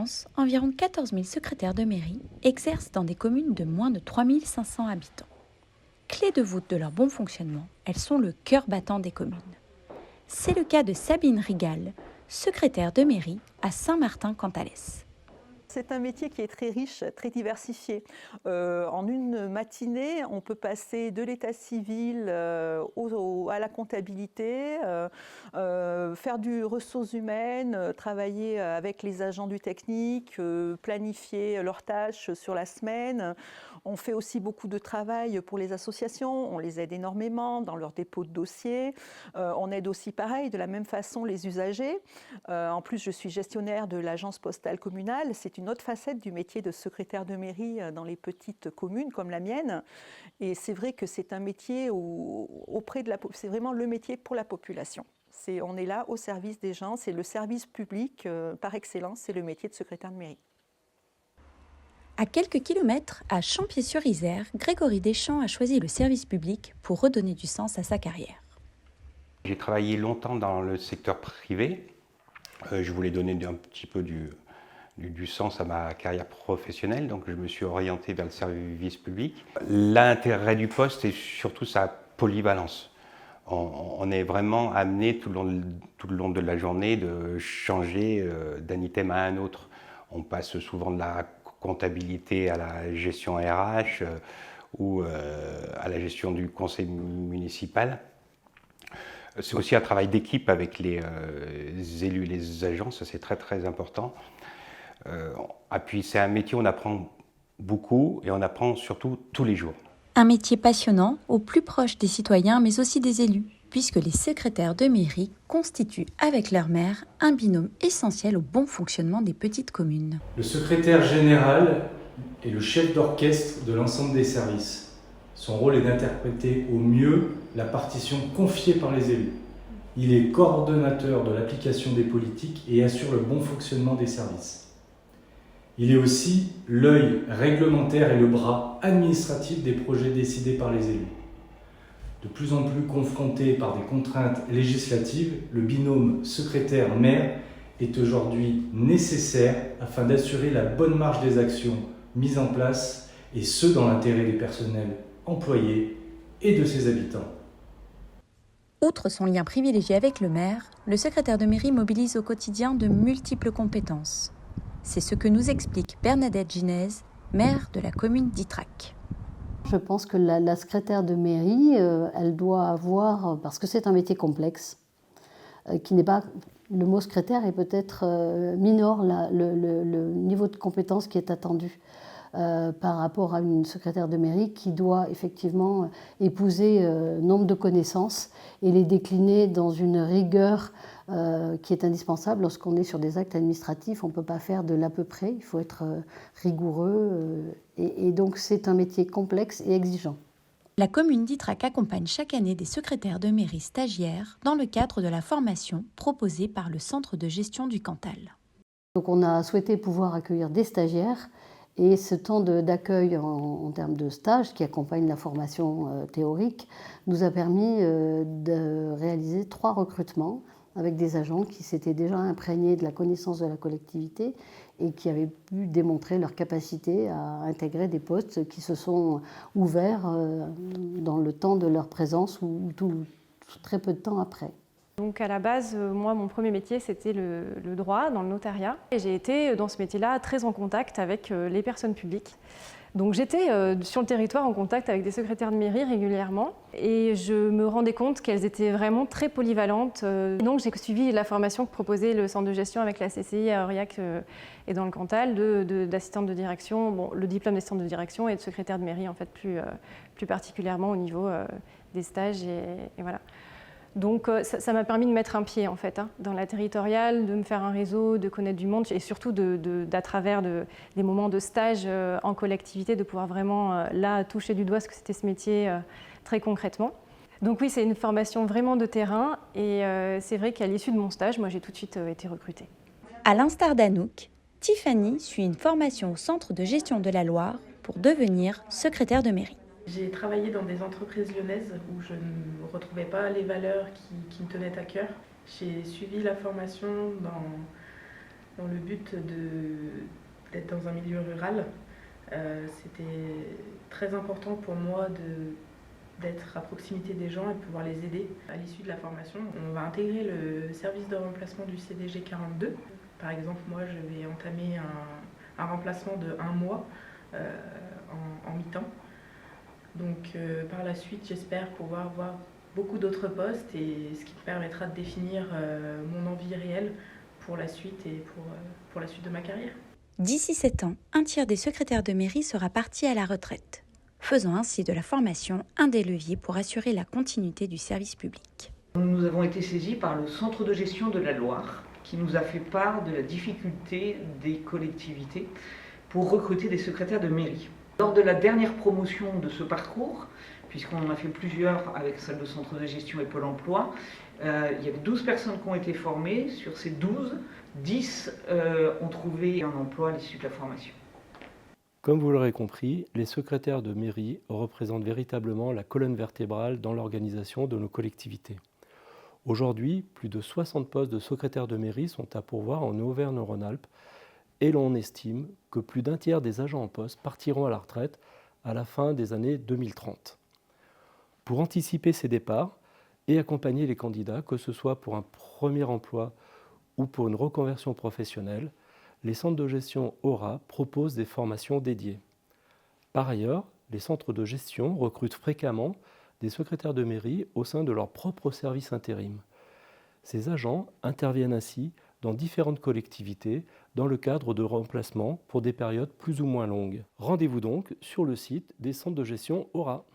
France, environ 14 000 secrétaires de mairie exercent dans des communes de moins de 3 500 habitants. Clés de voûte de leur bon fonctionnement, elles sont le cœur battant des communes. C'est le cas de Sabine Rigal, secrétaire de mairie à Saint-Martin-Cantalès. C'est un métier qui est très riche, très diversifié. En une matinée, on peut passer de l'état civil à la comptabilité, faire du ressources humaines, travailler avec les agents du technique, planifier leurs tâches sur la semaine. On fait aussi beaucoup de travail pour les associations, on les aide énormément dans leur dépôt de dossiers. On aide aussi pareil, de la même façon, les usagers. En plus, je suis gestionnaire de l'agence postale communale. C'est une autre facette du métier de secrétaire de mairie dans les petites communes comme la mienne. Et c'est vrai que c'est un métier c'est vraiment le métier pour la population. On est là au service des gens, c'est le service public par excellence, c'est le métier de secrétaire de mairie. À quelques kilomètres, à Champier-sur-Isère, Grégory Deschamps a choisi le service public pour redonner du sens à sa carrière. J'ai travaillé longtemps dans le secteur privé. Je voulais donner un petit peu du sens à ma carrière professionnelle, donc je me suis orienté vers le service public. L'intérêt du poste est surtout sa polyvalence. On est vraiment amené tout le long de la journée de changer d'un item à un autre. On passe souvent de la comptabilité à la gestion RH ou à la gestion du conseil municipal. C'est aussi un travail d'équipe avec les élus et les agents, ça c'est très très important. Puis c'est un métier où on apprend beaucoup et on apprend surtout tous les jours. Un métier passionnant, au plus proche des citoyens mais aussi des élus, puisque les secrétaires de mairie constituent avec leur maire un binôme essentiel au bon fonctionnement des petites communes. Le secrétaire général est le chef d'orchestre de l'ensemble des services. Son rôle est d'interpréter au mieux la partition confiée par les élus. Il est coordonnateur de l'application des politiques et assure le bon fonctionnement des services. Il est aussi l'œil réglementaire et le bras administratif des projets décidés par les élus. De plus en plus confronté par des contraintes législatives, le binôme secrétaire-maire est aujourd'hui nécessaire afin d'assurer la bonne marche des actions mises en place, et ce dans l'intérêt des personnels employés et de ses habitants. Outre son lien privilégié avec le maire, le secrétaire de mairie mobilise au quotidien de multiples compétences. C'est ce que nous explique Bernadette Ginez, maire de la commune d'Ytrac. Je pense que la secrétaire de mairie, elle doit avoir, parce que c'est un métier complexe, qui n'est pas, le mot secrétaire est peut-être minore le niveau de compétence qui est attendu par rapport à une secrétaire de mairie qui doit effectivement épouser nombre de connaissances et les décliner dans une rigueur qui est indispensable lorsqu'on est sur des actes administratifs. On ne peut pas faire de l'à peu près, il faut être rigoureux et donc c'est un métier complexe et exigeant. La commune d'Ytrac accompagne chaque année des secrétaires de mairie stagiaires dans le cadre de la formation proposée par le centre de gestion du Cantal. Donc on a souhaité pouvoir accueillir des stagiaires et ce temps d'accueil en termes de stage qui accompagne la formation théorique nous a permis de réaliser 3 recrutements avec des agents qui s'étaient déjà imprégnés de la connaissance de la collectivité et qui avaient pu démontrer leur capacité à intégrer des postes qui se sont ouverts dans le temps de leur présence ou très peu de temps après. Donc à la base, moi, mon premier métier, c'était le droit dans le notariat. Et j'ai été dans ce métier-là très en contact avec les personnes publiques. Donc j'étais sur le territoire en contact avec des secrétaires de mairie régulièrement et je me rendais compte qu'elles étaient vraiment très polyvalentes. Donc j'ai suivi la formation que proposait le centre de gestion avec la CCI à Aurillac et dans le Cantal d'assistante de direction, bon, le diplôme d'assistante de direction et de secrétaire de mairie en fait plus particulièrement au niveau des stages et voilà. Donc ça m'a permis de mettre un pied en fait dans la territoriale, de me faire un réseau, de connaître du monde et surtout d'à travers des moments de stage en collectivité, de pouvoir vraiment là toucher du doigt ce que c'était ce métier très concrètement. Donc oui, c'est une formation vraiment de terrain et c'est vrai qu'à l'issue de mon stage, moi j'ai tout de suite été recrutée. À l'instar d'Anouk, Tiffany suit une formation au centre de gestion de la Loire pour devenir secrétaire de mairie. J'ai travaillé dans des entreprises lyonnaises où je ne retrouvais pas les valeurs qui me tenaient à cœur. J'ai suivi la formation dans le but d'être dans un milieu rural. C'était très important pour moi d'être à proximité des gens et de pouvoir les aider. À l'issue de la formation, on va intégrer le service de remplacement du CDG 42. Par exemple, moi, je vais entamer un remplacement de 1 mois en mi-temps. Donc par la suite, j'espère pouvoir voir beaucoup d'autres postes, et ce qui me permettra de définir mon envie réelle pour la suite et pour la suite de ma carrière. D'ici 7 ans, un tiers des secrétaires de mairie sera parti à la retraite, faisant ainsi de la formation un des leviers pour assurer la continuité du service public. Nous avons été saisis par le centre de gestion de la Loire, qui nous a fait part de la difficulté des collectivités pour recruter des secrétaires de mairie. Lors de la dernière promotion de ce parcours, puisqu'on en a fait plusieurs avec celle de centre de gestion et Pôle emploi, il y avait 12 personnes qui ont été formées. Sur ces 12, 10 ont trouvé un emploi à l'issue de la formation. Comme vous l'aurez compris, les secrétaires de mairie représentent véritablement la colonne vertébrale dans l'organisation de nos collectivités. Aujourd'hui, plus de 60 postes de secrétaires de mairie sont à pourvoir en Auvergne-Rhône-Alpes, et l'on estime que plus d'un tiers des agents en poste partiront à la retraite à la fin des années 2030. Pour anticiper ces départs et accompagner les candidats, que ce soit pour un premier emploi ou pour une reconversion professionnelle, les centres de gestion Aura proposent des formations dédiées. Par ailleurs, les centres de gestion recrutent fréquemment des secrétaires de mairie au sein de leur propre service intérim. Ces agents interviennent ainsi dans différentes collectivités dans le cadre de remplacements pour des périodes plus ou moins longues. Rendez-vous donc sur le site des centres de gestion Aura.